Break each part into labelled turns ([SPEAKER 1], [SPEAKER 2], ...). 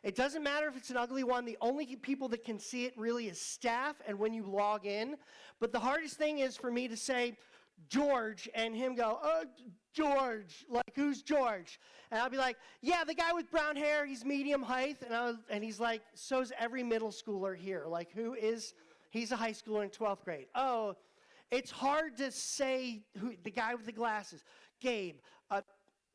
[SPEAKER 1] It doesn't matter if it's an ugly one. The only people that can see it really is staff and when you log in. But the hardest thing is for me to say George and him go, oh, George, like, who's George? And I'll be like, yeah, the guy with brown hair, he's medium height. And he's like, so's every middle schooler here. Like, he's a high schooler in 12th grade. Oh, it's hard to say the guy with the glasses, Gabe.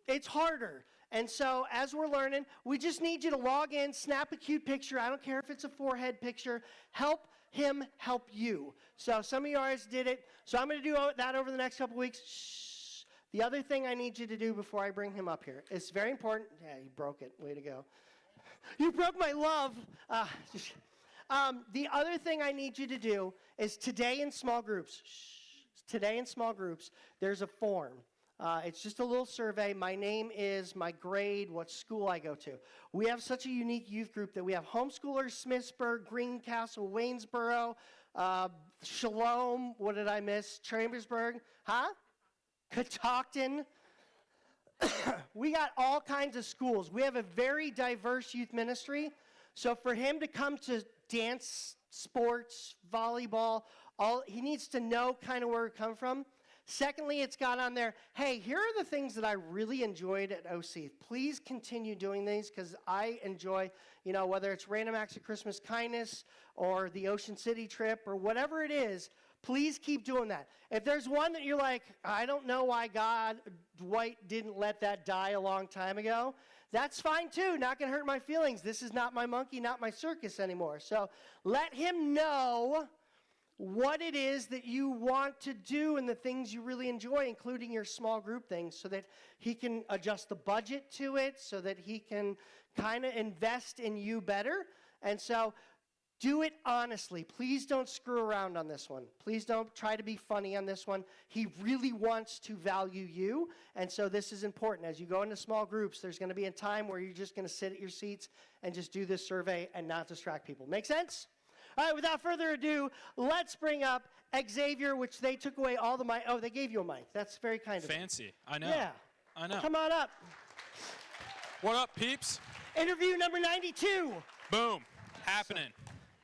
[SPEAKER 1] It's harder. And so as we're learning, we just need you to log in, snap a cute picture. I don't care if it's a forehead picture. Help him help you. So some of you guys did it. So I'm going to do that over the next couple weeks. Shh. The other thing I need you to do before I bring him up here, it's very important. Yeah, you broke it. Way to go. You broke my love. The other thing I need you to do is today in small groups. Today in small groups, there's a form. It's just a little survey. My name is, my grade, what school I go to. We have such a unique youth group that we have homeschoolers, Smithsburg, Greencastle, Waynesboro, Shalom, what did I miss? Chambersburg, Catoctin. We got all kinds of schools. We have a very diverse youth ministry. So for him to come to dance, sports, volleyball, he needs to know kind of where we come from. Secondly, it's got on there, hey, here are the things that I really enjoyed at OcYth. Please continue doing these because I enjoy, whether it's Random Acts of Christmas Kindness or the Ocean City trip or whatever it is, please keep doing that. If there's one that you're like, I don't know why Dwight didn't let that die a long time ago, that's fine too. Not going to hurt my feelings. This is not my monkey, not my circus anymore. So let him know what it is that you want to do and the things you really enjoy, including your small group things, so that he can adjust the budget to it, so that he can kind of invest in you better. And so do it honestly. Please don't screw around on this one. Please don't try to be funny on this one. He really wants to value you, and so this is important. As you go into small groups, there's going to be a time where you're just going to sit at your seats and just do this survey and not distract people. Make sense? All right, without further ado, let's bring up Xavier, which they took away all the mic. Oh, they gave you a mic. That's very kind of them.
[SPEAKER 2] Fancy. I know.
[SPEAKER 1] Yeah.
[SPEAKER 2] I know.
[SPEAKER 1] Come on up.
[SPEAKER 2] What up, peeps?
[SPEAKER 1] Interview number 92.
[SPEAKER 2] Boom. Happening.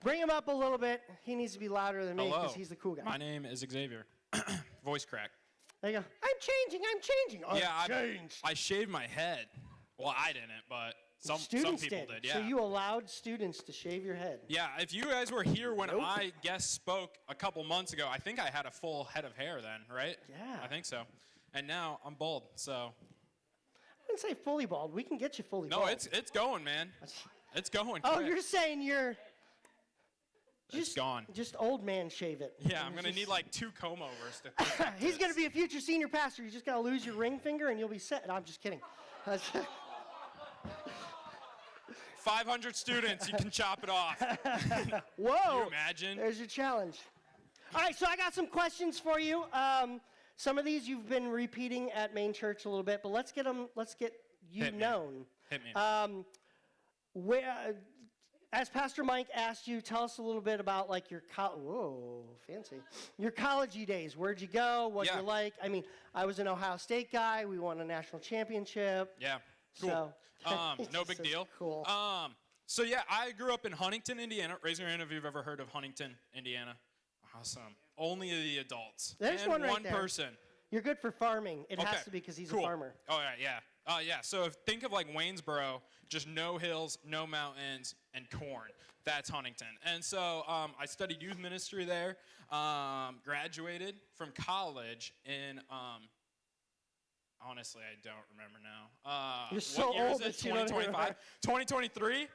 [SPEAKER 1] Bring him up a little bit. He needs to be louder than me because he's the cool guy.
[SPEAKER 2] My name is Xavier. Voice crack.
[SPEAKER 1] There you go. I'm changing.
[SPEAKER 2] Yeah,
[SPEAKER 1] changed.
[SPEAKER 2] I shaved my head. Well, I didn't, but some people did. Yeah.
[SPEAKER 1] So you allowed students to shave your head?
[SPEAKER 2] Yeah, if you guys were here when I guest spoke a couple months ago, I think I had a full head of hair then, right?
[SPEAKER 1] Yeah.
[SPEAKER 2] I think so. And now I'm bald, so.
[SPEAKER 1] I didn't say fully bald. We can get you fully bald.
[SPEAKER 2] No, it's going, man. It's going
[SPEAKER 1] Oh,
[SPEAKER 2] quick.
[SPEAKER 1] you're saying you're
[SPEAKER 2] It's gone.
[SPEAKER 1] Just old man shave it.
[SPEAKER 2] Yeah, I'm going to need like 2 comb-overs to
[SPEAKER 1] He's going to be a future senior pastor. You just got to lose your ring finger and you'll be set. No, I'm just kidding.
[SPEAKER 2] 500 students, you can chop it off.
[SPEAKER 1] Whoa.
[SPEAKER 2] Can you imagine?
[SPEAKER 1] There's your challenge. All right, so I got some questions for you. Some of these you've been repeating at Main Church a little bit, but let's get you known.
[SPEAKER 2] Hit me.
[SPEAKER 1] As Pastor Mike asked you, tell us a little bit about like your your college-y days. Where'd you go? What you like? I mean, I was an Ohio State guy. We won a national championship.
[SPEAKER 2] Yeah. Cool.
[SPEAKER 1] So,
[SPEAKER 2] no big deal.
[SPEAKER 1] Cool.
[SPEAKER 2] So yeah, I grew up in Huntington, Indiana. Raise your hand if you've ever heard of Huntington, Indiana. Awesome. Only the adults.
[SPEAKER 1] There's
[SPEAKER 2] and
[SPEAKER 1] one right
[SPEAKER 2] one
[SPEAKER 1] there.
[SPEAKER 2] person.
[SPEAKER 1] You're good for farming. It
[SPEAKER 2] Okay.
[SPEAKER 1] has to be because he's
[SPEAKER 2] Cool.
[SPEAKER 1] a farmer.
[SPEAKER 2] Oh yeah. Yeah. So think of like Waynesboro, just no hills, no mountains, and corn. That's Huntington. And so I studied youth ministry there. Graduated from college in. Honestly, I don't remember now.
[SPEAKER 1] You're so
[SPEAKER 2] what year
[SPEAKER 1] old
[SPEAKER 2] is it?
[SPEAKER 1] that you don't
[SPEAKER 2] 2025? 2023?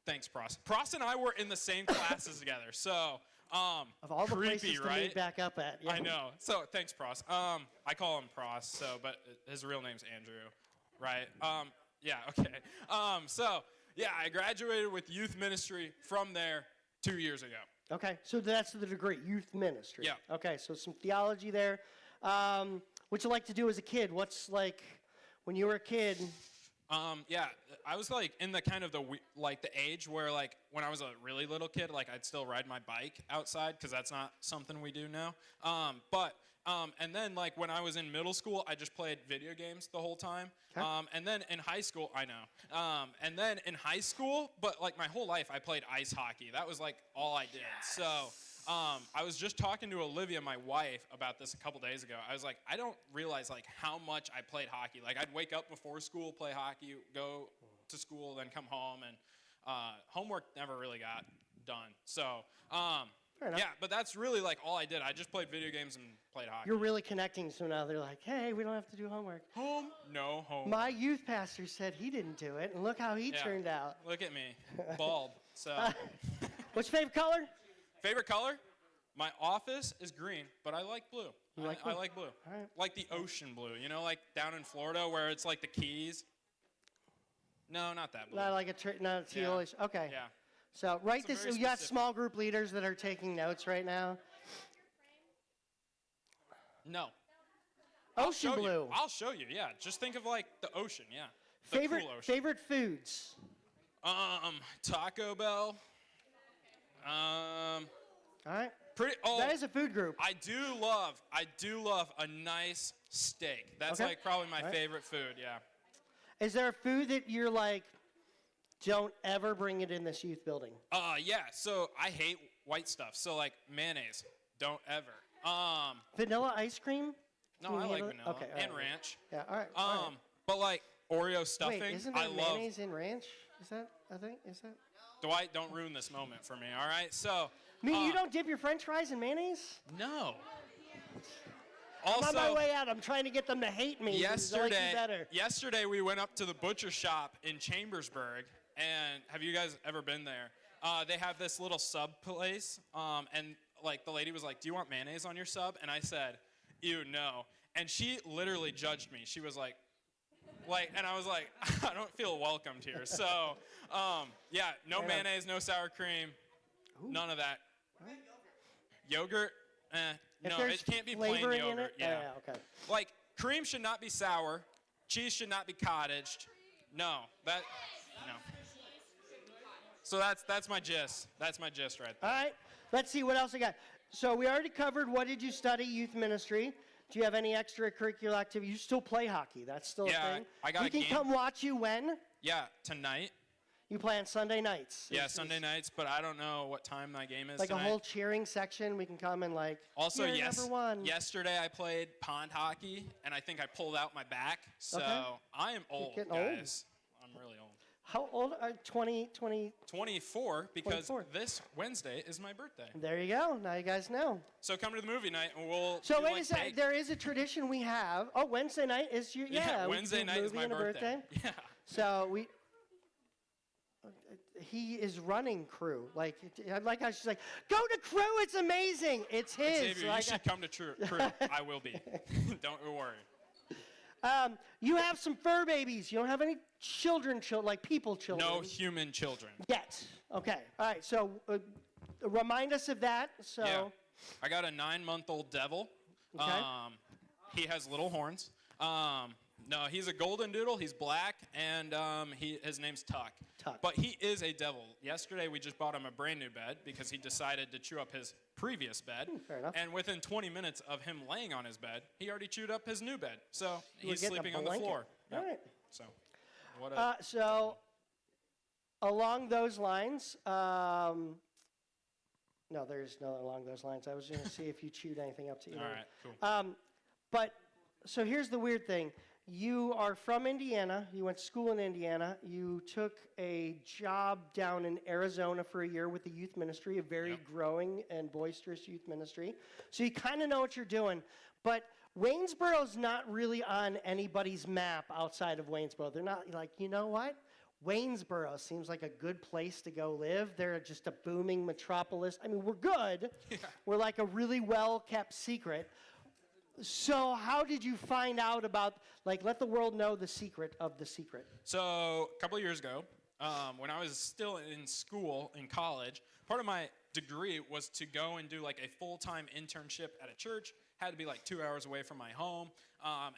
[SPEAKER 2] Thanks, Pross. Pross and I were in the same classes together. So,
[SPEAKER 1] of all the
[SPEAKER 2] creepy,
[SPEAKER 1] places to
[SPEAKER 2] right?
[SPEAKER 1] meet back up at. Yeah.
[SPEAKER 2] I know. So, thanks, Pross. I call him Pross, but his real name's Andrew, right? Yeah, okay. I graduated with youth ministry from there 2 years ago.
[SPEAKER 1] Okay, so that's the degree, youth ministry.
[SPEAKER 2] Yeah.
[SPEAKER 1] Okay, so some theology there. What you like to do as a kid? What's like when you were a kid?
[SPEAKER 2] I was like in the kind of the age where like when I was a really little kid, like I'd still ride my bike outside because that's not something we do now. But And then, like, when I was in middle school, I just played video games the whole time.
[SPEAKER 1] Okay.
[SPEAKER 2] And then in high school, I know. And then in high school, but, like, my whole life, I played ice hockey. That was, like, all I did. So I was just talking to Olivia, my wife, about this a couple days ago. I was like, I don't realize, like, how much I played hockey. Like, I'd wake up before school, play hockey, go to school, then come home, and homework never really got done. So, yeah, but that's really like all I did. I just played video games and played hockey.
[SPEAKER 1] You're really connecting, so now they're like, hey, we don't have to do homework.
[SPEAKER 2] Home? No home.
[SPEAKER 1] My youth pastor said he didn't do it, and look how he turned out.
[SPEAKER 2] Look at me, bald. So,
[SPEAKER 1] What's your favorite color?
[SPEAKER 2] favorite color? My office is green, but I like blue.
[SPEAKER 1] You like blue?
[SPEAKER 2] I like blue.
[SPEAKER 1] All right.
[SPEAKER 2] Like the ocean blue. You know, like down in Florida where it's like the Keys. No, not that blue.
[SPEAKER 1] Not like not a tealish. Okay.
[SPEAKER 2] Yeah.
[SPEAKER 1] So write
[SPEAKER 2] Some
[SPEAKER 1] this.
[SPEAKER 2] very
[SPEAKER 1] We got
[SPEAKER 2] specific-
[SPEAKER 1] small group leaders that are taking notes right now.
[SPEAKER 2] No.
[SPEAKER 1] Ocean
[SPEAKER 2] Show
[SPEAKER 1] blue.
[SPEAKER 2] you. I'll show you. Yeah. Just think of like the ocean. Yeah. The
[SPEAKER 1] Favorite
[SPEAKER 2] cool ocean.
[SPEAKER 1] favorite foods.
[SPEAKER 2] Taco Bell.
[SPEAKER 1] All right.
[SPEAKER 2] Pretty. Oh,
[SPEAKER 1] That is a food group.
[SPEAKER 2] I do love a nice steak. That's
[SPEAKER 1] Okay.
[SPEAKER 2] like probably my
[SPEAKER 1] All right.
[SPEAKER 2] favorite food. Yeah.
[SPEAKER 1] Is there a food that you're like, don't ever bring it in this youth building?
[SPEAKER 2] Yeah. So I hate white stuff. So like mayonnaise, don't ever.
[SPEAKER 1] Vanilla ice cream?
[SPEAKER 2] No,
[SPEAKER 1] Can you
[SPEAKER 2] I like
[SPEAKER 1] handle it?
[SPEAKER 2] vanilla
[SPEAKER 1] Okay, all
[SPEAKER 2] and
[SPEAKER 1] right.
[SPEAKER 2] ranch.
[SPEAKER 1] Yeah, all right. all right.
[SPEAKER 2] But like Oreo stuffing,
[SPEAKER 1] Wait, isn't
[SPEAKER 2] I
[SPEAKER 1] there
[SPEAKER 2] love.
[SPEAKER 1] mayonnaise in ranch? Is that a thing? Is that?
[SPEAKER 2] Dwight, don't ruin this moment for me. All right. So.
[SPEAKER 1] I mean, you don't dip your French fries in mayonnaise?
[SPEAKER 2] No.
[SPEAKER 1] I'm
[SPEAKER 2] Also,
[SPEAKER 1] on my way out. I'm trying to get them to hate me. because they like you better.
[SPEAKER 2] yesterday we went up to the butcher shop in Chambersburg, and have you guys ever been there? They have this little sub place, and like the lady was like, "Do you want mayonnaise on your sub?" And I said, "Ew, no." And she literally judged me. She was like, and I was like, "I don't feel welcomed here." So, yeah, no
[SPEAKER 1] Yeah.
[SPEAKER 2] mayonnaise, no sour cream, none of that. Yogurt,
[SPEAKER 1] If
[SPEAKER 2] no,
[SPEAKER 1] there's
[SPEAKER 2] it can't be plain
[SPEAKER 1] flavoring
[SPEAKER 2] yogurt.
[SPEAKER 1] in it?
[SPEAKER 2] Yeah.
[SPEAKER 1] Okay.
[SPEAKER 2] Like, cream should not be sour. Cheese should not be cottaged. No. No. So that's my gist. That's my gist right there.
[SPEAKER 1] All right. Let's see what else I got. So we already covered what did you study, youth ministry. Do you have any extracurricular activity? You still play hockey. That's still
[SPEAKER 2] Yeah,
[SPEAKER 1] a thing.
[SPEAKER 2] I got
[SPEAKER 1] we
[SPEAKER 2] a
[SPEAKER 1] can
[SPEAKER 2] game.
[SPEAKER 1] come watch you when?
[SPEAKER 2] Yeah, tonight.
[SPEAKER 1] You play on Sunday nights.
[SPEAKER 2] Yeah,
[SPEAKER 1] Is-
[SPEAKER 2] Sunday nights, but I don't know what time that game is
[SPEAKER 1] Like
[SPEAKER 2] tonight.
[SPEAKER 1] a whole cheering section. We can come and like,
[SPEAKER 2] Also,
[SPEAKER 1] "You're
[SPEAKER 2] yes,
[SPEAKER 1] number one."
[SPEAKER 2] yesterday I played pond hockey, and I think I pulled out my back. So
[SPEAKER 1] Okay.
[SPEAKER 2] I am old,
[SPEAKER 1] getting old.
[SPEAKER 2] guys. I'm really old.
[SPEAKER 1] How old are 20?
[SPEAKER 2] 24, because
[SPEAKER 1] 24.
[SPEAKER 2] this Wednesday is my birthday.
[SPEAKER 1] There you go. Now you guys know.
[SPEAKER 2] So come to the movie night, and we'll
[SPEAKER 1] So
[SPEAKER 2] do,
[SPEAKER 1] wait
[SPEAKER 2] like,
[SPEAKER 1] a second.
[SPEAKER 2] cake.
[SPEAKER 1] There is a tradition we have. Oh, Wednesday night is your we
[SPEAKER 2] Wednesday
[SPEAKER 1] do
[SPEAKER 2] night is
[SPEAKER 1] movie
[SPEAKER 2] my
[SPEAKER 1] and a
[SPEAKER 2] birthday. Yeah.
[SPEAKER 1] So we. He is running crew. Like how she's like, go to crew. It's amazing. It's his.
[SPEAKER 2] Xavier,
[SPEAKER 1] Like,
[SPEAKER 2] you should come to crew. I will be. Don't worry.
[SPEAKER 1] you have some fur babies. You don't have any children, like people children.
[SPEAKER 2] No human children.
[SPEAKER 1] Yet. Okay. All right. So remind us of that. So.
[SPEAKER 2] Yeah. I got a 9-month-old devil.
[SPEAKER 1] Okay.
[SPEAKER 2] He has little horns. No, he's a golden doodle. He's black, and his name's Tuck.
[SPEAKER 1] Tuck.
[SPEAKER 2] But he is a devil. Yesterday, we just bought him a brand new bed because he decided to chew up his previous bed.
[SPEAKER 1] Fair enough.
[SPEAKER 2] And within 20 minutes of him laying on his bed, he already chewed up his new bed. So
[SPEAKER 1] You were
[SPEAKER 2] he's
[SPEAKER 1] getting a
[SPEAKER 2] sleeping on the
[SPEAKER 1] blanket.
[SPEAKER 2] floor.
[SPEAKER 1] All
[SPEAKER 2] Yep.
[SPEAKER 1] right.
[SPEAKER 2] So, what a
[SPEAKER 1] So, along those lines, no, there's no along those lines. I was going to see if you chewed anything up to eat.
[SPEAKER 2] all right, cool.
[SPEAKER 1] But so here's the weird thing. You are from Indiana. You went to school in Indiana. You took a job down in Arizona for a year with the youth ministry, a very
[SPEAKER 2] Yep.
[SPEAKER 1] growing and boisterous youth ministry. So you kind of know what you're doing. But Waynesboro's not really on anybody's map outside of Waynesboro. They're not like, you know what? Waynesboro seems like a good place to go live. They're just a booming metropolis. I mean, we're good.
[SPEAKER 2] Yeah.
[SPEAKER 1] We're like a really well-kept secret. So how did you find out about, like, let the world know the secret of the secret?
[SPEAKER 2] So a couple of years ago, when I was still in school, in college, part of my degree was to go and do like a full-time internship at a church. Had to be like 2 hours away from my home.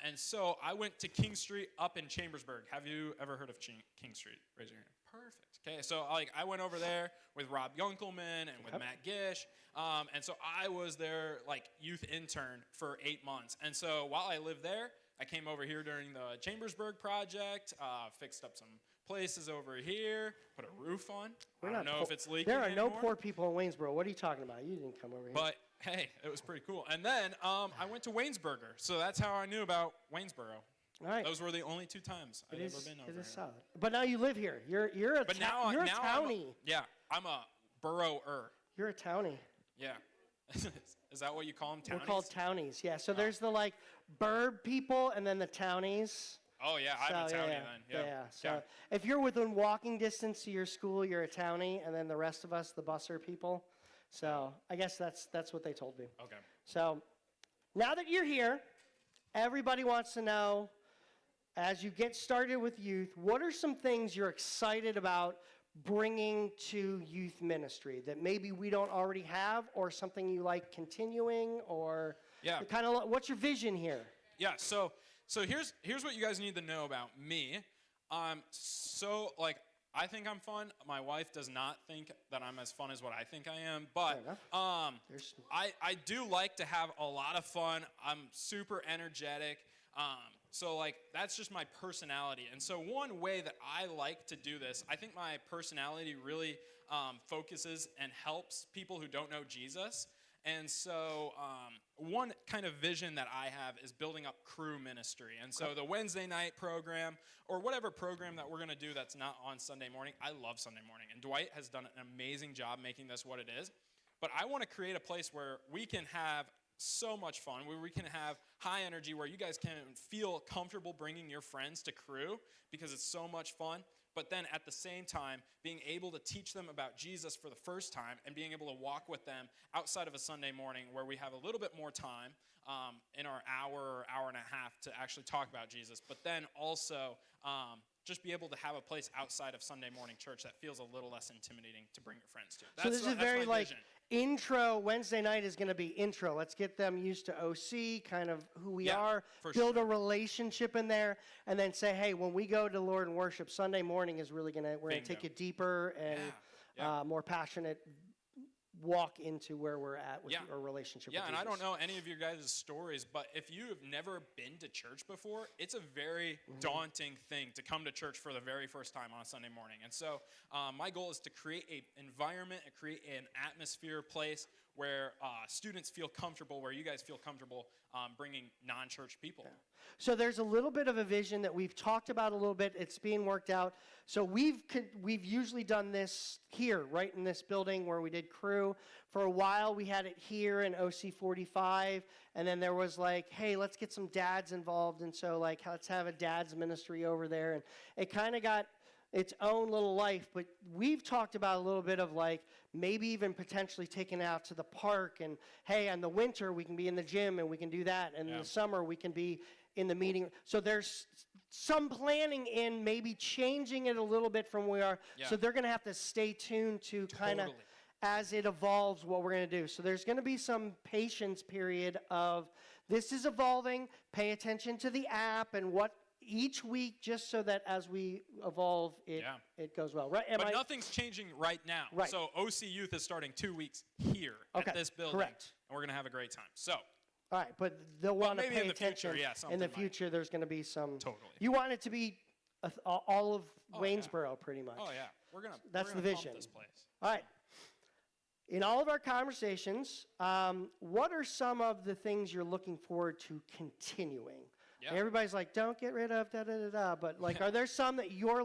[SPEAKER 2] And so I went to King Street up in Chambersburg. Have you ever heard of King Street? Raise your hand. Perfect. Okay, so I went over there with Rob Yunkelman and with Matt Gish, and so I was their youth intern for 8 months. And so while I lived there, I came over here during the Chambersburg project, fixed up some places over here, put a roof on. I don't know if it's leaking
[SPEAKER 1] There are no
[SPEAKER 2] anymore,
[SPEAKER 1] poor people in Waynesboro. What are you talking about? You didn't come over here.
[SPEAKER 2] but hey, it was pretty cool. And then I went to Waynesburger, so that's how I knew about Waynesboro.
[SPEAKER 1] All right.
[SPEAKER 2] Those were the only 2 times I've ever been over
[SPEAKER 1] It
[SPEAKER 2] here.
[SPEAKER 1] is solid. But now you live here. You're a you're a townie.
[SPEAKER 2] I'm a borougher.
[SPEAKER 1] You're a townie.
[SPEAKER 2] Yeah. Is that what you call them, townies?
[SPEAKER 1] We're called townies. Yeah. So there's the burb people and then the townies.
[SPEAKER 2] Oh, yeah, I'm a townie then.
[SPEAKER 1] Yeah. So if you're within walking distance to your school, you're a townie, and then the rest of us, the busser people. So I guess that's what they told me.
[SPEAKER 2] Okay.
[SPEAKER 1] So now that you're here, everybody wants to know, as you get started with youth, what are some things you're excited about bringing to youth ministry that maybe we don't already have, or something you like continuing, or kind of what's your vision here?
[SPEAKER 2] Yeah, so here's what you guys need to know about me. I think I'm fun. My wife does not think that I'm as fun as what I think I am, but I do like to have a lot of fun. I'm super energetic. So that's just my personality. And so one way that I like to do this, I think my personality really focuses and helps people who don't know Jesus. And so one kind of vision that I have is building up crew ministry. And so the Wednesday night program, or whatever program that we're going to do that's not on Sunday morning, I love Sunday morning. And Dwight has done an amazing job making this what it is. But I want to create a place where we can have so much fun, where we can have high energy, where you guys can feel comfortable bringing your friends to crew because it's so much fun. But then at the same time, being able to teach them about Jesus for the first time and being able to walk with them outside of a Sunday morning where we have a little bit more time in our hour and a half to actually talk about Jesus. But then also just be able to have a place outside of Sunday morning church that feels a little less intimidating to bring your friends to.
[SPEAKER 1] So this is very intro. Wednesday night is going to be intro. Let's get them used to OC, kind of who we are, build a relationship in there, and then say, hey, when we go to Lord and worship, Sunday morning is really we're going to take you deeper and more passionate walk into where we're at with our relationship with Jesus.
[SPEAKER 2] And I don't know any of your guys' stories, but if you have never been to church before, it's a very daunting thing to come to church for the very first time on a Sunday morning. And so my goal is to create an environment and create an atmosphere, place where students feel comfortable, where you guys feel comfortable bringing non-church people. Yeah.
[SPEAKER 1] So there's a little bit of a vision that we've talked about a little bit. It's being worked out. So we've usually done this here, right in this building where we did crew. For a while, we had it here in OC 45, and then there was hey, let's get some dads involved, and so let's have a dad's ministry over there, and it kind of got its own little life. But we've talked about a little bit of maybe even potentially taking it out to the park, and hey, in the winter we can be in the gym and we can do that, and in the summer we can be in the meeting. So there's some planning in maybe changing it a little bit from where we are. Yeah. So they're going to have to stay tuned to kind of as it evolves what we're going to do. So there's going to be some patience period of this is evolving. Pay attention to the app and what each week, just so that as we evolve, it goes well. Right?
[SPEAKER 2] But nothing's changing right now.
[SPEAKER 1] Right.
[SPEAKER 2] So OC Youth is starting 2 weeks here at this building.
[SPEAKER 1] Correct.
[SPEAKER 2] And we're going to have a great time. So.
[SPEAKER 1] All right, but they'll want to pay attention. In the future, there's going to be some.
[SPEAKER 2] Totally.
[SPEAKER 1] You want it to be all of Waynesboro, pretty much.
[SPEAKER 2] Oh yeah,
[SPEAKER 1] That's the vision.
[SPEAKER 2] This place.
[SPEAKER 1] All right. In all of our conversations, what are some of the things you're looking forward to continuing? Yeah. Everybody's like, don't get rid of da-da-da-da. But are there some that you're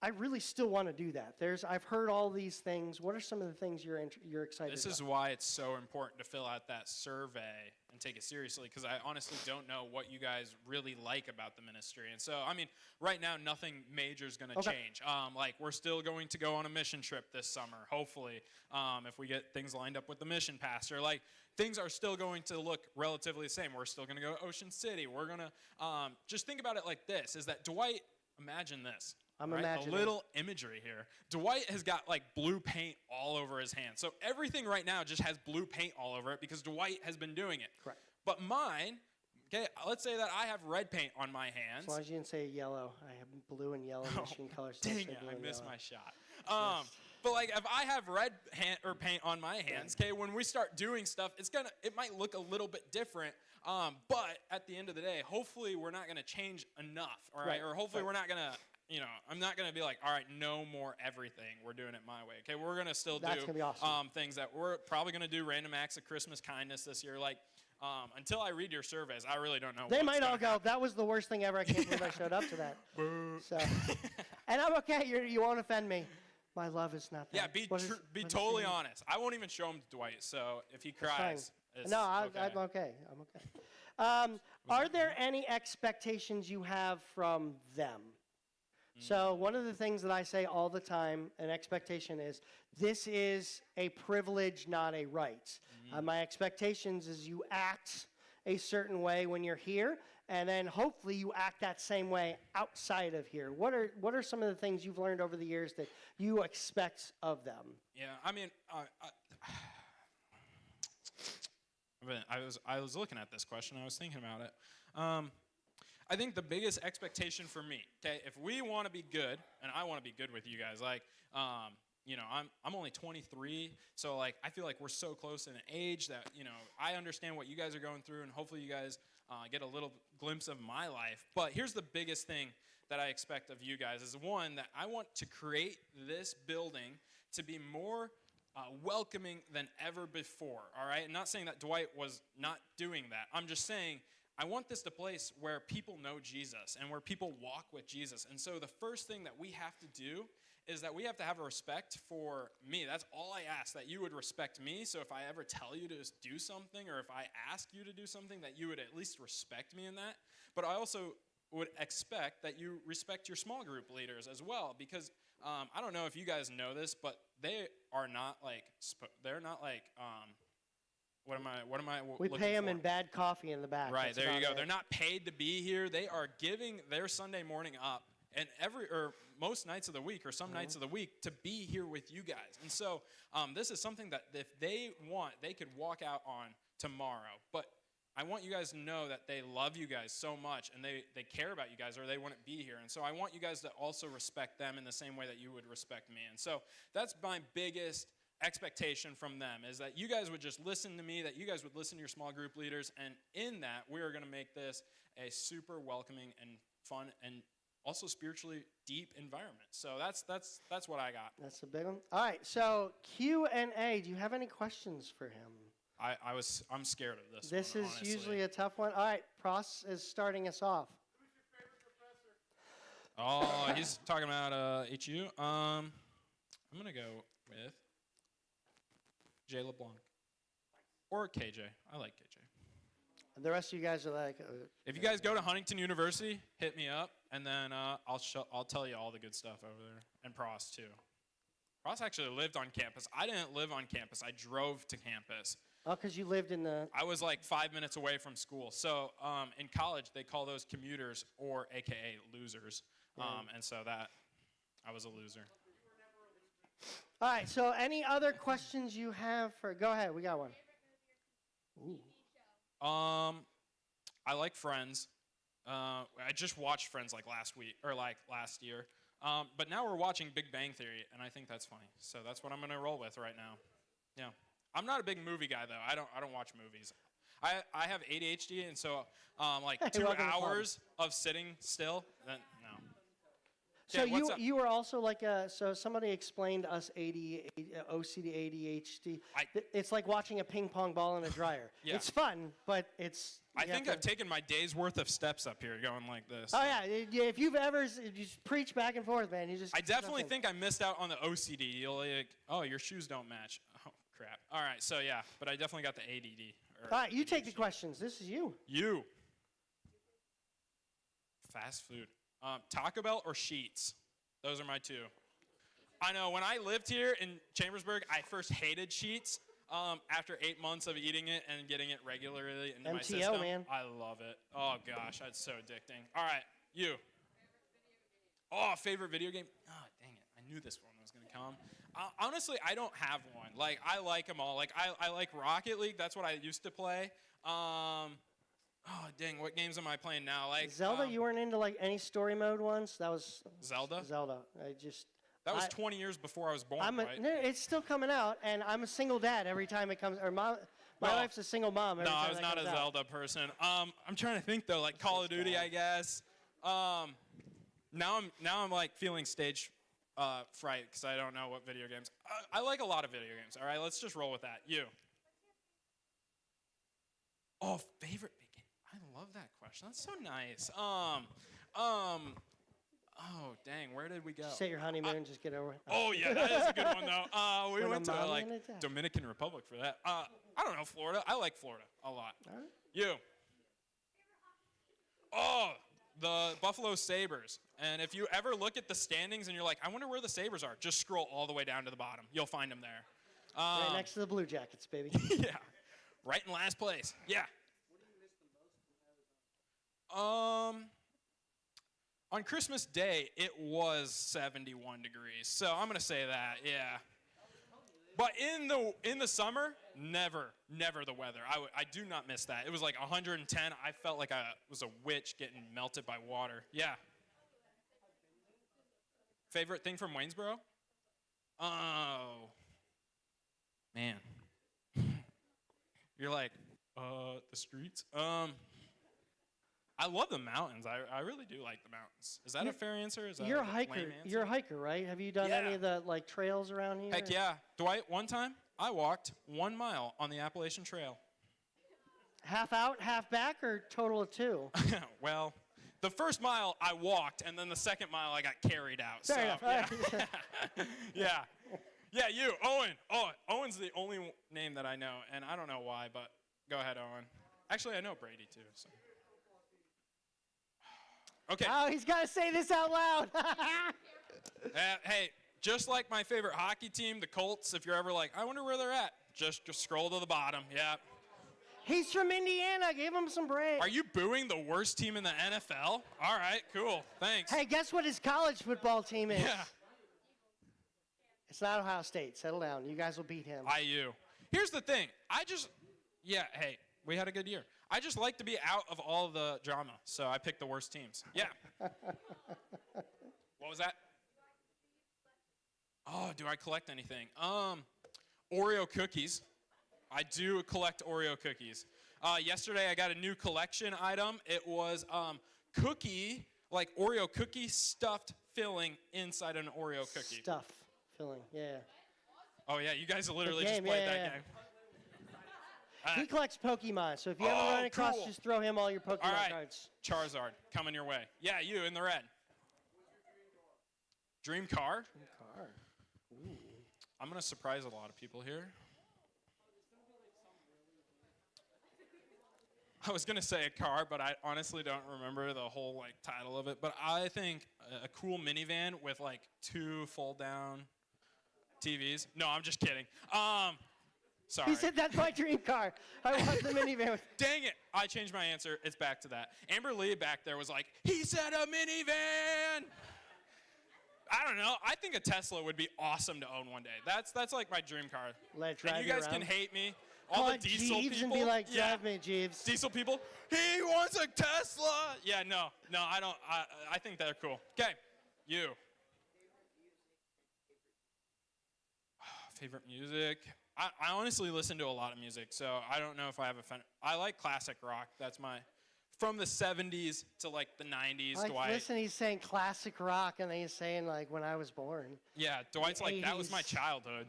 [SPEAKER 1] I really still want to do that? I've heard all these things. What are some of the things you're excited about?
[SPEAKER 2] This is why it's so important to fill out that survey and take it seriously, because I honestly don't know what you guys really like about the ministry. And so, right now, nothing major is going to change. We're still going to go on a mission trip this summer, hopefully, if we get things lined up with the mission pastor. Things are still going to look relatively the same. We're still going to go to Ocean City. We're going to just think about it like this, is that Dwight, imagine this.
[SPEAKER 1] I'm imagining.
[SPEAKER 2] A little imagery here. Dwight has got blue paint all over his hands. So everything right now just has blue paint all over it because Dwight has been doing it.
[SPEAKER 1] Correct.
[SPEAKER 2] But mine Okay, let's say that I have red paint on my hands.
[SPEAKER 1] As long as you didn't say yellow. I have blue and yellow Michigan colors. So
[SPEAKER 2] Dang
[SPEAKER 1] say
[SPEAKER 2] it,
[SPEAKER 1] blue
[SPEAKER 2] I
[SPEAKER 1] and
[SPEAKER 2] missed
[SPEAKER 1] yellow.
[SPEAKER 2] my shot. But like if I have red paint on my hands, okay, when we start doing stuff, it might look a little bit different. But at the end of the day, hopefully we're not gonna change enough, all right? Or hopefully we're not gonna, I'm not gonna be like, all right, no more everything. We're doing it my way. Okay, we're gonna still
[SPEAKER 1] That's
[SPEAKER 2] do
[SPEAKER 1] gonna be awesome.
[SPEAKER 2] things that we're probably gonna do random acts of Christmas kindness this year. Like until I read your surveys, I really don't know.
[SPEAKER 1] They
[SPEAKER 2] what's
[SPEAKER 1] might all
[SPEAKER 2] gonna
[SPEAKER 1] go,
[SPEAKER 2] happen.
[SPEAKER 1] that was the worst thing ever. I can't believe I showed up to that. So, and I'm okay. You won't offend me. My love is not that.
[SPEAKER 2] Yeah,
[SPEAKER 1] What is
[SPEAKER 2] totally
[SPEAKER 1] your name?
[SPEAKER 2] honest. I won't even show him to Dwight. So if he
[SPEAKER 1] Fine.
[SPEAKER 2] cries, it's
[SPEAKER 1] No,
[SPEAKER 2] okay.
[SPEAKER 1] I'm okay. Are there any expectations you have from them? So one of the things that I say all the time, an expectation is, this is a privilege, not a right. My expectations is you act a certain way when you're here, and then hopefully you act that same way outside of here. What are some of the things you've learned over the years that you expect of them?
[SPEAKER 2] Yeah, I mean, I was looking at this question. I was thinking about it. I think the biggest expectation for me, okay, if we want to be good, and I want to be good with you guys, like, I'm only 23, so like I feel like we're so close in age that I understand what you guys are going through, and hopefully you guys get a little glimpse of my life. But here's the biggest thing that I expect of you guys is one, that I want to create this building to be more welcoming than ever before. All right, I'm not saying that Dwight was not doing that. I'm just saying, I want this to be a place where people know Jesus and where people walk with Jesus. And so the first thing that we have to do is that we have to have a respect for me. That's all I ask, that you would respect me. So if I ever tell you to do something, or if I ask you to do something, that you would at least respect me in that. But I also would expect that you respect your small group leaders as well, because I don't know if you guys know this, but they are not like,
[SPEAKER 1] We pay them in bad coffee in the back.
[SPEAKER 2] Right,
[SPEAKER 1] That's
[SPEAKER 2] there you
[SPEAKER 1] about
[SPEAKER 2] go.
[SPEAKER 1] it.
[SPEAKER 2] They're not paid to be here. They are giving their Sunday morning up, and most nights of the week, or some nights of the week, to be here with you guys. And so this is something that if they want, they could walk out on tomorrow. But I want you guys to know that they love you guys so much, and they care about you guys, or they wouldn't be here. And so I want you guys to also respect them in the same way that you would respect me. And so that's my biggest expectation from them, is that you guys would just listen to me, that you guys would listen to your small group leaders, and in that, we are going to make this a super welcoming and fun and also spiritually deep environment. So that's what I got.
[SPEAKER 1] That's a big one. All right, so Q&A. Do you have any questions for him?
[SPEAKER 2] I'm scared of this.
[SPEAKER 1] This
[SPEAKER 2] one,
[SPEAKER 1] is
[SPEAKER 2] honestly.
[SPEAKER 1] usually a tough one. All right, Pross is starting us off.
[SPEAKER 2] Oh, he's talking about HU. I'm gonna go with Jay LeBlanc or KJ. I like KJ.
[SPEAKER 1] The rest of you guys are like.
[SPEAKER 2] If you guys go to Huntington University, hit me up, and then I'll tell you all the good stuff over there. And Pross too. Pross actually lived on campus. I didn't live on campus. I drove to campus.
[SPEAKER 1] Oh, because you lived in the.
[SPEAKER 2] I was like 5 minutes away from school. So in college, they call those commuters, or AKA losers. And so that I was a loser.
[SPEAKER 1] All right. So any other questions you have for? Go ahead. We got one. Ooh.
[SPEAKER 2] I like Friends. I just watched Friends like last year. But now we're watching Big Bang Theory, and I think that's funny. So that's what I'm gonna roll with right now. Yeah. I'm not a big movie guy though. I don't watch movies. I have ADHD, and so like 2 hours of sitting still. No.
[SPEAKER 1] So
[SPEAKER 2] Okay,
[SPEAKER 1] you were also like so somebody explained us OCD ADHD. It's like watching a ping pong ball in a dryer.
[SPEAKER 2] Yeah.
[SPEAKER 1] It's fun, but it's.
[SPEAKER 2] I think I've taken my day's worth of steps up here going like this.
[SPEAKER 1] Oh yeah, if you've ever just preach back and forth, man, you just.
[SPEAKER 2] I definitely think I missed out on the OCD. You'll like, oh, your shoes don't match. Oh crap. All right, so yeah, but I definitely got the ADD.
[SPEAKER 1] All right, you take the questions. This is you.
[SPEAKER 2] You. Fast food. Taco Bell or Sheetz? Those are my two. I know, when I lived here in Chambersburg, I first hated Sheetz. After 8 months of eating it and getting it regularly into my system.
[SPEAKER 1] Man.
[SPEAKER 2] I love it. Oh, gosh, that's so addicting. All right, you. Oh, favorite video game? Oh, dang it. I knew this one was going to come. Honestly, I don't have one. Like, I like them all. Like, I like Rocket League. That's what I used to play. Oh, dang, what games am I playing now? Like
[SPEAKER 1] Zelda, you weren't into like any story mode ones? That was
[SPEAKER 2] Zelda?
[SPEAKER 1] Zelda.
[SPEAKER 2] That was 20 years before I was born, right?
[SPEAKER 1] No, it's still coming out, and I'm a single dad every time it comes. Or my wife's a single mom every
[SPEAKER 2] No,
[SPEAKER 1] time
[SPEAKER 2] I was
[SPEAKER 1] that
[SPEAKER 2] not a
[SPEAKER 1] comes out.
[SPEAKER 2] Zelda person. I'm trying to think though, like Call of Duty, I guess. Now I'm like feeling stage fright because I don't know what video games. I like a lot of video games. All right, let's just roll with that. You. Oh, favorite big game. I love that question. That's so nice. Oh, dang, where did we go?
[SPEAKER 1] Just say your honeymoon, just get over it.
[SPEAKER 2] Oh yeah, that is a good one though. We
[SPEAKER 1] When
[SPEAKER 2] went
[SPEAKER 1] a
[SPEAKER 2] to
[SPEAKER 1] mom
[SPEAKER 2] like
[SPEAKER 1] and a dad.
[SPEAKER 2] Dominican Republic for that. I don't know, Florida. I like Florida a lot.
[SPEAKER 1] All right.
[SPEAKER 2] You. Oh, the Buffalo Sabres. And if you ever look at the standings and you're like, I wonder where the Sabres are, just scroll all the way down to the bottom. You'll find them there.
[SPEAKER 1] Right next to the Blue Jackets, baby.
[SPEAKER 2] Yeah, right in last place. Yeah. On Christmas Day, it was 71 degrees. So I'm going to say that, yeah. But in the summer, never the weather. I do not miss that. It was like 110. I felt like I was a witch getting melted by water. Yeah. Favorite thing from Waynesboro? Oh. Man. You're like, the streets? I love the mountains. I really do like the mountains. Is that a fair answer? Is that
[SPEAKER 1] You're a
[SPEAKER 2] lame
[SPEAKER 1] hiker.
[SPEAKER 2] answer?
[SPEAKER 1] You're a hiker, right? Have you done any of the like trails around here?
[SPEAKER 2] Heck yeah. Dwight, one time I walked 1 mile on the Appalachian Trail.
[SPEAKER 1] Half out, half back, or total of 2?
[SPEAKER 2] Well, the first mile I walked, and then the second mile I got carried out.
[SPEAKER 1] Fair enough.
[SPEAKER 2] Yeah. Yeah, you, Owen. Oh, Owen's the only name that I know, and I don't know why, but go ahead, Owen. Actually, I know Brady too. So. Okay.
[SPEAKER 1] Oh, he's got to say this out loud.
[SPEAKER 2] Hey, just like my favorite hockey team, the Colts, if you're ever like, I wonder where they're at, just scroll to the bottom. Yeah.
[SPEAKER 1] He's from Indiana. Give him some break.
[SPEAKER 2] Are you booing the worst team in the NFL? All right, cool. Thanks.
[SPEAKER 1] Hey, guess what his college football team is?
[SPEAKER 2] Yeah.
[SPEAKER 1] It's not Ohio State. Settle down. You guys will beat him.
[SPEAKER 2] IU. Here's the thing. Hey, we had a good year. I just like to be out of all the drama, so I picked the worst teams. Yeah. What was that? Oh, do I collect anything? Oreo cookies. I do collect Oreo cookies. Yesterday I got a new collection item. It was cookie, like Oreo cookie stuffed filling inside an Oreo cookie.
[SPEAKER 1] Stuff filling, yeah.
[SPEAKER 2] Oh yeah, you guys literally
[SPEAKER 1] game,
[SPEAKER 2] just played
[SPEAKER 1] yeah,
[SPEAKER 2] that
[SPEAKER 1] yeah.
[SPEAKER 2] game.
[SPEAKER 1] He collects Pokemon, so if you ever run across,
[SPEAKER 2] cool.
[SPEAKER 1] just throw him all your Pokemon
[SPEAKER 2] All right,
[SPEAKER 1] cards.
[SPEAKER 2] Charizard, coming your way. Yeah, you in the red. Dream car?
[SPEAKER 1] Car. Ooh.
[SPEAKER 2] I'm going to surprise a lot of people here. I was going to say a car, but I honestly don't remember the whole like title of it. But I think a cool minivan with like 2 fold-down TVs. No, I'm just kidding. Sorry.
[SPEAKER 1] He said that's my dream car. I want the minivan.
[SPEAKER 2] Dang it. I changed my answer. It's back to that. Amber Lee back there was like, he said a minivan. I don't know. I think a Tesla would be awesome to own one day. That's like my dream car.
[SPEAKER 1] Let it drive
[SPEAKER 2] And you guys
[SPEAKER 1] around.
[SPEAKER 2] can hate me. All
[SPEAKER 1] Call
[SPEAKER 2] the
[SPEAKER 1] it
[SPEAKER 2] diesel
[SPEAKER 1] Jeeves
[SPEAKER 2] people.
[SPEAKER 1] and be like,
[SPEAKER 2] yeah.
[SPEAKER 1] drive me, Jeeves.
[SPEAKER 2] Diesel people. He wants a Tesla. Yeah, no, I don't. I think they're cool. Okay, you. Favorite music? I honestly listen to a lot of music, so I don't know if I have a fan. I like classic rock. That's my, from the 70s to like the 90s.
[SPEAKER 1] Like,
[SPEAKER 2] Dwight.
[SPEAKER 1] listen, he's saying classic rock, and then he's saying like when I was born.
[SPEAKER 2] Yeah, Dwight's
[SPEAKER 1] The
[SPEAKER 2] like, that was
[SPEAKER 1] 80s.
[SPEAKER 2] my childhood.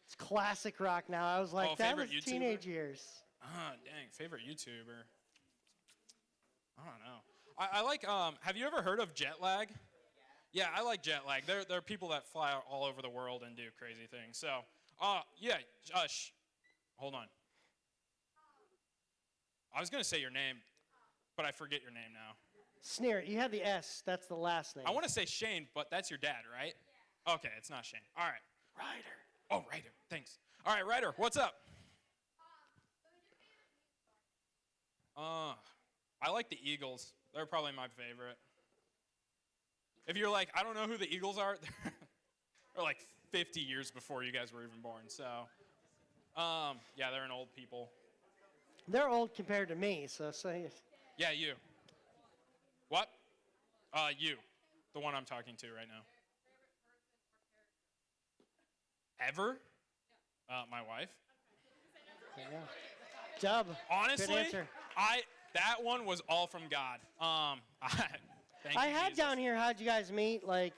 [SPEAKER 1] It's classic rock now. I was like, that was
[SPEAKER 2] favorite YouTuber?
[SPEAKER 1] teenage years.
[SPEAKER 2] Dang, favorite YouTuber. I don't know. I like, have you ever heard of jet lag? Yeah, I like jet lag. There are people that fly all over the world and do crazy things. So, hold on. I was going to say your name, but I forget your name now.
[SPEAKER 1] Sneer, you have the S. That's the last name.
[SPEAKER 2] I want to say Shane, but that's your dad, right? Yeah. Okay, it's not Shane. All right.
[SPEAKER 1] Ryder.
[SPEAKER 2] Oh, Ryder. Thanks. All right, Ryder, what's up? I like the Eagles. They're probably my favorite. If you're like, I don't know who the Eagles are, they're like 50 years before you guys were even born. So, yeah, they're an old people.
[SPEAKER 1] They're old compared to me, so say.
[SPEAKER 2] Yeah, you. What? You. The one I'm talking to right now. Ever? My wife.
[SPEAKER 1] Yeah. Dub.
[SPEAKER 2] Honestly,
[SPEAKER 1] Good answer.
[SPEAKER 2] that one was all from God. Thank
[SPEAKER 1] I
[SPEAKER 2] you,
[SPEAKER 1] had
[SPEAKER 2] Jesus.
[SPEAKER 1] down here, how'd you guys meet? Like,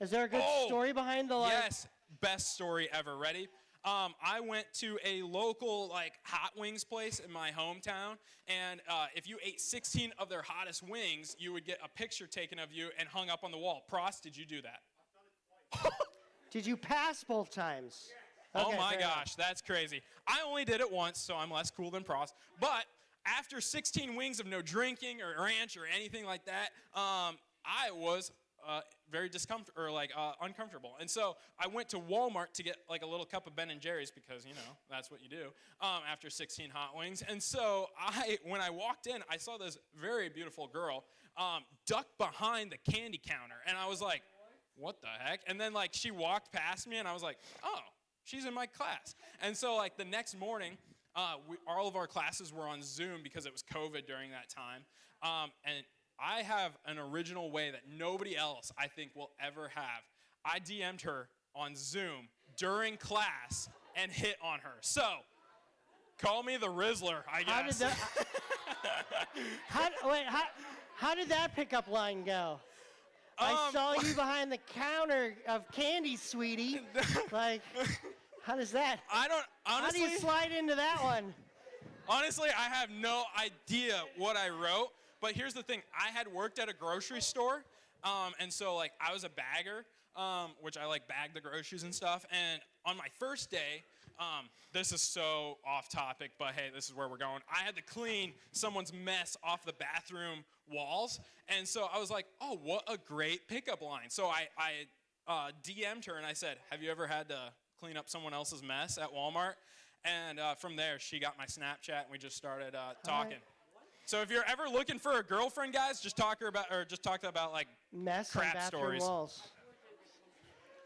[SPEAKER 1] is there a good
[SPEAKER 2] Oh,
[SPEAKER 1] story behind the, like?
[SPEAKER 2] Yes, best story ever. Ready? I went to a local like hot wings place in my hometown, and if you ate 16 of their hottest wings, you would get a picture taken of you and hung up on the wall. Prost, did you do that?
[SPEAKER 1] Did you pass both times?
[SPEAKER 2] Oh
[SPEAKER 1] Okay,
[SPEAKER 2] my
[SPEAKER 1] fair
[SPEAKER 2] gosh, that's crazy. I only did it once, so I'm less cool than Prost. But after 16 wings of no drinking or ranch or anything like that, I was very uncomfortable. And so I went to Walmart to get like a little cup of Ben and Jerry's because, you know, that's what you do after 16 hot wings. And so when I walked in, I saw this very beautiful girl ducked behind the candy counter. And I was like, what the heck? And then like she walked past me and I was like, oh, she's in my class. And so like the next morning, all of our classes were on Zoom because it was COVID during that time. And I have an original way that nobody else, I think, will ever have. I DM'd her on Zoom during class and hit on her. So, call me the Rizzler, I guess.
[SPEAKER 1] How did that pickup line go? I saw you behind the counter of candy, sweetie. Like, how does that?
[SPEAKER 2] I don't, honestly.
[SPEAKER 1] How do you slide into that one?
[SPEAKER 2] Honestly, I have no idea what I wrote. But here's the thing. I had worked at a grocery store. And so, like, I was a bagger, which I, like, bagged the groceries and stuff. And on my first day, this is so off topic, but hey, this is where we're going. I had to clean someone's mess off the bathroom walls. And so I was like, oh, what a great pickup line. So I DM'd her and I said, have you ever had to clean up someone else's mess at Walmart? And from there, she got my Snapchat and we just started talking. So if you're ever looking for a girlfriend, guys, just talk about like
[SPEAKER 1] mess
[SPEAKER 2] crap
[SPEAKER 1] on bathroom
[SPEAKER 2] stories.
[SPEAKER 1] Walls.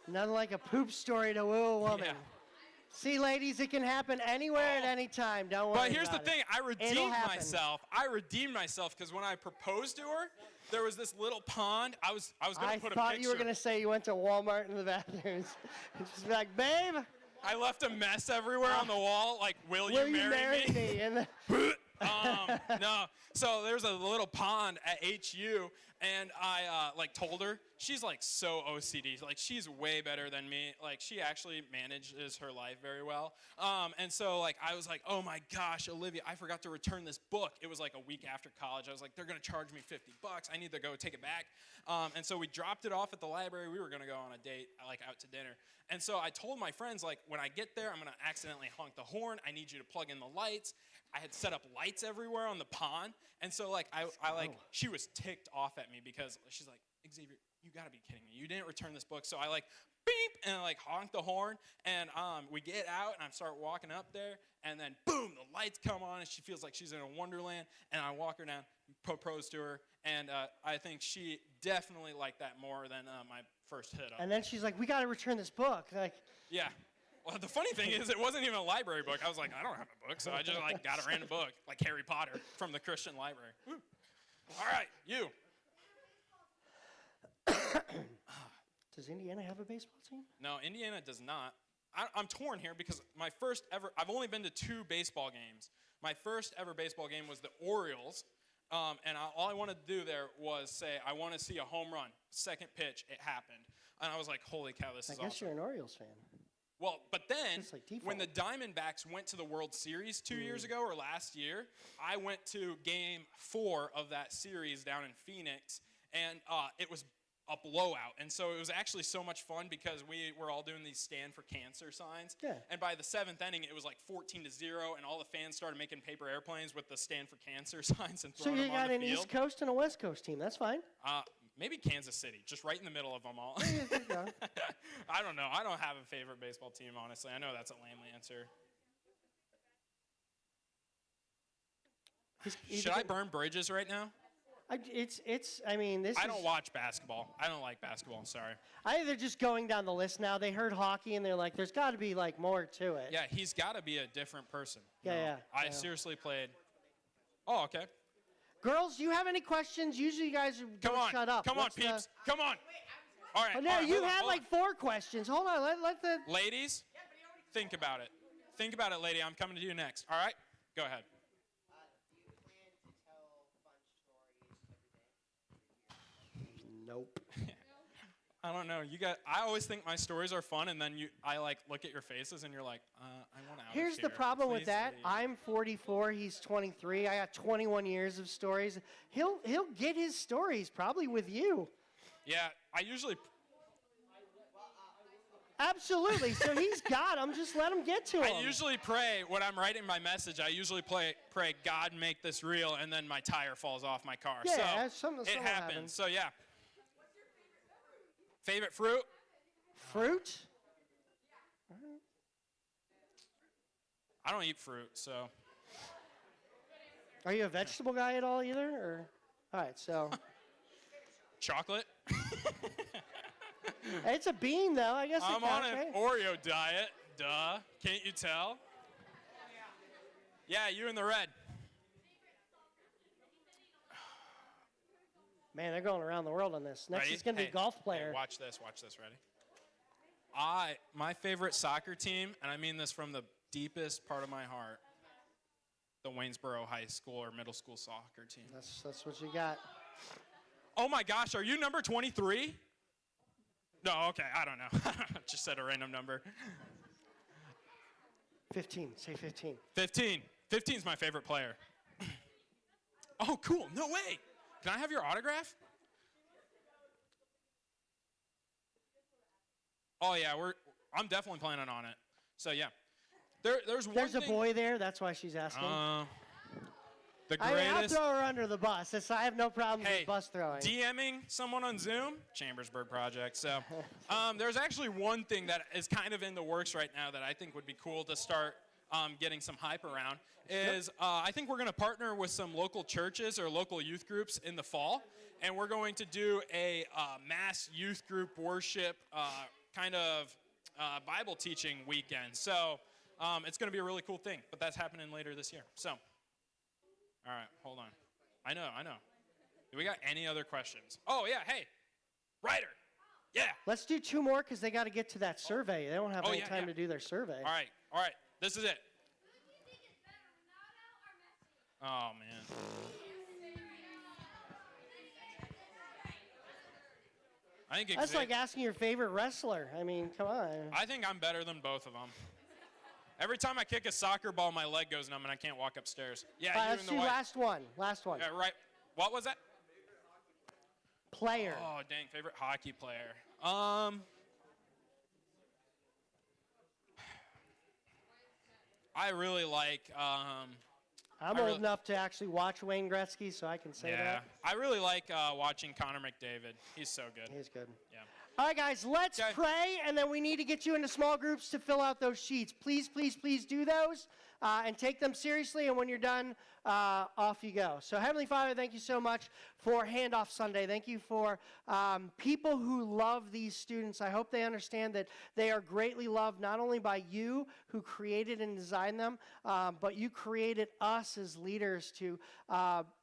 [SPEAKER 1] Nothing like a poop story to woo a woman.
[SPEAKER 2] Yeah.
[SPEAKER 1] See, ladies, it can happen anywhere at any time. Don't worry.
[SPEAKER 2] But here's the
[SPEAKER 1] about
[SPEAKER 2] thing:
[SPEAKER 1] it.
[SPEAKER 2] I redeemed
[SPEAKER 1] It'll happen.
[SPEAKER 2] myself. I redeemed myself because when I proposed to her, there was this little pond. I was gonna put a picture.
[SPEAKER 1] I thought you were gonna say you went to Walmart in the bathrooms. Just be like, babe.
[SPEAKER 2] I left a mess everywhere on the wall. Like, will you marry me?
[SPEAKER 1] And
[SPEAKER 2] No. So there's a little pond at HU, and I like told her she's like so OCD. Like she's way better than me. Like she actually manages her life very well. And so like I was like, oh my gosh, Olivia, I forgot to return this book. It was like a week after college. I was like, they're gonna charge me $50. I need to go take it back. And so we dropped it off at the library. We were gonna go on a date, like out to dinner. And so I told my friends, like, when I get there, I'm gonna accidentally honk the horn. I need you to plug in the lights. I had set up lights everywhere on the pond. And so like she was ticked off at me because she's like, Xavier, you gotta be kidding me. You didn't return this book. So I like beep and like honk the horn and we get out and I start walking up there and then boom, the lights come on and she feels like she's in a wonderland and I walk her down, propose to her, and I think she definitely liked that more than my first hit up.
[SPEAKER 1] And then she's like, we gotta return this book. Like,
[SPEAKER 2] yeah. Well, the funny thing is, it wasn't even a library book. I was like, I don't have a book, so I just like got a random book, like Harry Potter from the Christian library. Woo. All right, you.
[SPEAKER 1] Does Indiana have a baseball team?
[SPEAKER 2] No, Indiana does not. I'm torn here because I've only been to 2 baseball games. My first ever baseball game was the Orioles, and all I wanted to do there was say, I want to see a home run. Second pitch, it happened. And I was like, holy cow, this is awesome.
[SPEAKER 1] I guess you're an Orioles fan.
[SPEAKER 2] Well, but then
[SPEAKER 1] It's like default.
[SPEAKER 2] when the Diamondbacks went to the World Series 2 years ago or last year, I went to game 4 of that series down in Phoenix, and it was a blowout. And so it was actually so much fun because we were all doing these Stand for Cancer signs.
[SPEAKER 1] Yeah.
[SPEAKER 2] And by the 7th inning, it was like 14-0, and all the fans started making paper airplanes with the Stand for Cancer signs and
[SPEAKER 1] So
[SPEAKER 2] throwing
[SPEAKER 1] you
[SPEAKER 2] them on
[SPEAKER 1] got
[SPEAKER 2] the
[SPEAKER 1] an
[SPEAKER 2] field.
[SPEAKER 1] East Coast and a West Coast team. That's fine.
[SPEAKER 2] Maybe Kansas City, just right in the middle of them all. I don't know. I don't have a favorite baseball team, honestly. I know that's a lame answer. Should I burn bridges right now?
[SPEAKER 1] I mean, this
[SPEAKER 2] I
[SPEAKER 1] is.
[SPEAKER 2] don't watch basketball. I don't like basketball. I'm sorry.
[SPEAKER 1] I think they're just going down the list now. They heard hockey and they're like, there's got to be like more to it.
[SPEAKER 2] Yeah, he's got to be a different person.
[SPEAKER 1] Yeah.
[SPEAKER 2] I seriously played. Oh, okay.
[SPEAKER 1] Girls, do you have any questions? Usually you guys don't shut up.
[SPEAKER 2] Come on,
[SPEAKER 1] What's
[SPEAKER 2] peeps. Come on. All right.
[SPEAKER 1] Oh, no,
[SPEAKER 2] all right,
[SPEAKER 1] you
[SPEAKER 2] hold on,
[SPEAKER 1] had
[SPEAKER 2] hold
[SPEAKER 1] like 4 questions. Hold on. Let the.
[SPEAKER 2] Ladies, think about it. Think about it, lady. I'm coming to you next. All right? Go ahead.
[SPEAKER 1] Do you plan to tell fun stories every day? Nope.
[SPEAKER 2] I don't know. I always think my stories are fun, and then I like look at your faces, and you're like, I want out.
[SPEAKER 1] Here's
[SPEAKER 2] of
[SPEAKER 1] the
[SPEAKER 2] here.
[SPEAKER 1] problem with
[SPEAKER 2] Please
[SPEAKER 1] that.
[SPEAKER 2] leave.
[SPEAKER 1] I'm 44. He's 23. I got 21 years of stories. He'll get his stories probably with you.
[SPEAKER 2] Yeah, I usually.
[SPEAKER 1] Absolutely. So he's got them. Just let him get to them.
[SPEAKER 2] I usually pray when I'm writing my message. I usually pray, God, make this real, and then my tire falls off my car.
[SPEAKER 1] Yeah,
[SPEAKER 2] so
[SPEAKER 1] something
[SPEAKER 2] it happens.
[SPEAKER 1] happens.
[SPEAKER 2] So yeah. Favorite fruit?
[SPEAKER 1] Fruit?
[SPEAKER 2] I don't eat fruit, so.
[SPEAKER 1] Are you a vegetable guy at all either? Or all right, so
[SPEAKER 2] Chocolate?
[SPEAKER 1] it's a bean though. I guess
[SPEAKER 2] I'm
[SPEAKER 1] it
[SPEAKER 2] on
[SPEAKER 1] counts,
[SPEAKER 2] an
[SPEAKER 1] right?
[SPEAKER 2] Oreo diet. Duh. Can't you tell? Yeah, you in the red.
[SPEAKER 1] Man, they're going around the world on this. Next
[SPEAKER 2] Ready?
[SPEAKER 1] is going to be golf player.
[SPEAKER 2] Hey, watch this. Watch this. Ready? My favorite soccer team, and I mean this from the deepest part of my heart, the Waynesboro High School or middle school soccer team.
[SPEAKER 1] That's what you got.
[SPEAKER 2] Oh my gosh, are you number 23? No, okay, I don't know. Just said a random number.
[SPEAKER 1] 15. Say 15.
[SPEAKER 2] 15. 15's my favorite player. Oh, cool. No way. Can I have your autograph? Oh yeah, I'm definitely planning on it. So yeah, there's one.
[SPEAKER 1] There's a
[SPEAKER 2] thing,
[SPEAKER 1] boy there. That's why she's asking.
[SPEAKER 2] The
[SPEAKER 1] I mean, I'll
[SPEAKER 2] greatest.
[SPEAKER 1] throw her under the bus. I have no problem
[SPEAKER 2] Hey,
[SPEAKER 1] with bus throwing.
[SPEAKER 2] DMing someone on Zoom, Chambersburg Project. So there's actually one thing that is kind of in the works right now that I think would be cool to start getting some hype around. Is I think we're going to partner with some local churches or local youth groups in the fall, and we're going to do a mass youth group worship kind of Bible teaching weekend. So it's going to be a really cool thing, but that's happening later this year. So, all right, hold on. I know. Do we got any other questions? Oh, yeah, hey, Ryder. Yeah.
[SPEAKER 1] Let's do 2 more because they got to get to that survey. They don't have any time to do their survey.
[SPEAKER 2] All right, this is it. Oh, man. I think
[SPEAKER 1] That's like asking your favorite wrestler. I mean, come on.
[SPEAKER 2] I think I'm better than both of them. Every time I kick a soccer ball, my leg goes numb and I can't walk upstairs. Yeah, you
[SPEAKER 1] Let's
[SPEAKER 2] and the
[SPEAKER 1] do
[SPEAKER 2] white.
[SPEAKER 1] last one. Last one.
[SPEAKER 2] Yeah, right. What was that?
[SPEAKER 1] Player.
[SPEAKER 2] Oh, dang, favorite hockey player. I really like.
[SPEAKER 1] I'm old enough to actually watch Wayne Gretzky, so I can say that.
[SPEAKER 2] I really like watching Connor McDavid. He's so good.
[SPEAKER 1] He's good.
[SPEAKER 2] Yeah.
[SPEAKER 1] All right, guys, let's
[SPEAKER 2] Okay.
[SPEAKER 1] pray, and then we need to get you into small groups to fill out those sheets. Please, please, please do those and take them seriously, and when you're done, off you go. So, Heavenly Father, thank you so much for Handoff Sunday. Thank you for people who love these students. I hope they understand that they are greatly loved not only by you who created and designed them, but you created us as leaders to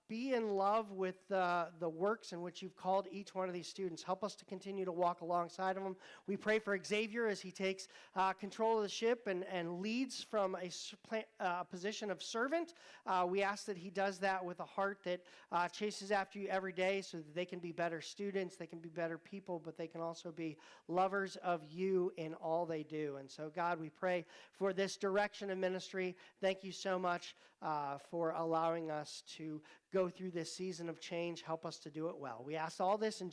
[SPEAKER 1] be in love with the works in which you've called each one of these students. Help us to continue to walk alongside of them. We pray for Xavier as he takes control of the ship and leads from a position of servant. We ask that he does that with a heart that chases after you every day so that they can be better students, they can be better people, but they can also be lovers of you in all they do. And so, God, we pray for this direction of ministry. Thank you so much for allowing us to go through this season of change. Help us to do it well. We ask all this in